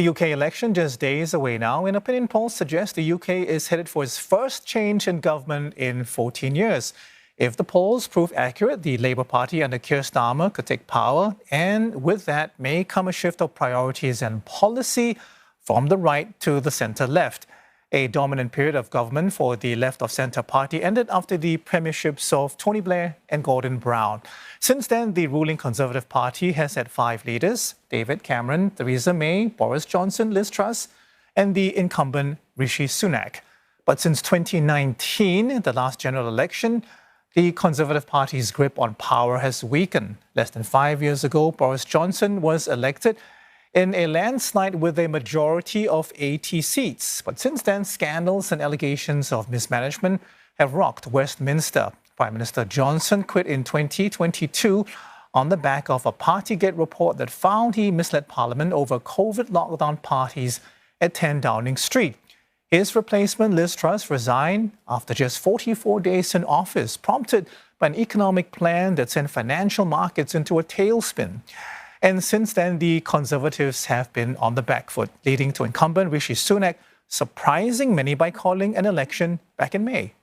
The UK election just days away now, and opinion polls suggest the UK is headed for its first change in government in 14 years. If the polls prove accurate, the Labour Party under Keir Starmer could take power, and with that may come a shift of priorities and policy from the right to the centre-left. A dominant period of government for the left-of-centre party ended after the premierships of Tony Blair and Gordon Brown. Since then, the ruling Conservative Party has had 5 leaders: David Cameron, Theresa May, Boris Johnson, Liz Truss, and the incumbent Rishi Sunak. But since 2019, the last general election, the Conservative Party's grip on power has weakened. Less than 5 years ago, Boris Johnson was elected in a landslide with a majority of 80 seats. But since then, scandals and allegations of mismanagement have rocked Westminster. Prime Minister Johnson quit in 2022 on the back of a Partygate report that found he misled Parliament over COVID lockdown parties at 10 Downing Street. His replacement, Liz Truss, resigned after just 44 days in office, prompted by an economic plan that sent financial markets into a tailspin. And since then, the Conservatives have been on the back foot, leading to incumbent Rishi Sunak surprising many by calling an election back in May.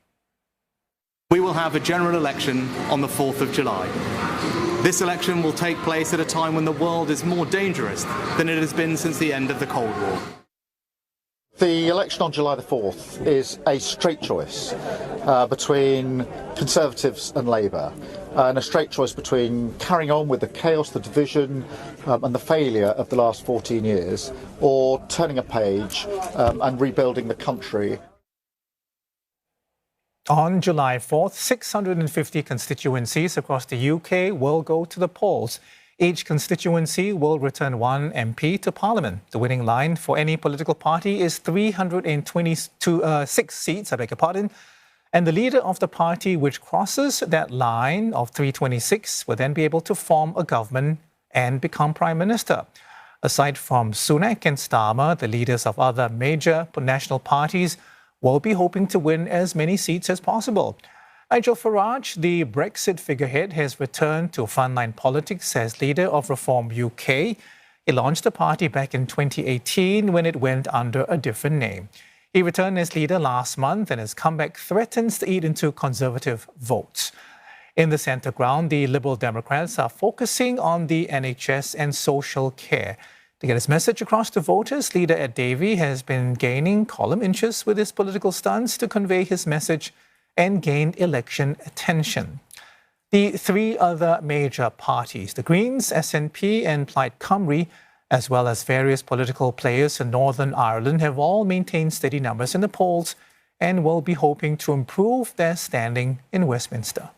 We will have a general election on the 4th of July. This election will take place at a time when the world is more dangerous than it has been since the end of the Cold War. The election on July the 4th is a straight choice between Conservatives and Labour, and a straight choice between carrying on with the chaos, the division and the failure of the last 14 years, or turning a page and rebuilding the country. On July 4th, 650 constituencies across the UK will go to the polls. Each constituency will return 1 MP to Parliament. The winning line for any political party is 326 seats, and the leader of the party which crosses that line of 326 will then be able to form a government and become Prime Minister. Aside from Sunak and Starmer, the leaders of other major national parties will be hoping to win as many seats as possible. Nigel Farage, the Brexit figurehead, has returned to frontline politics as leader of Reform UK. He launched the party back in 2018 when it went under a different name. He returned as leader last month, and his comeback threatens to eat into Conservative votes. In the centre ground, the Liberal Democrats are focusing on the NHS and social care. To get his message across to voters, leader Ed Davey has been gaining column inches with his political stunts to convey his message and gain election attention. The 3 other major parties, the Greens, SNP and Plaid Cymru, as well as various political players in Northern Ireland, have all maintained steady numbers in the polls and will be hoping to improve their standing in Westminster.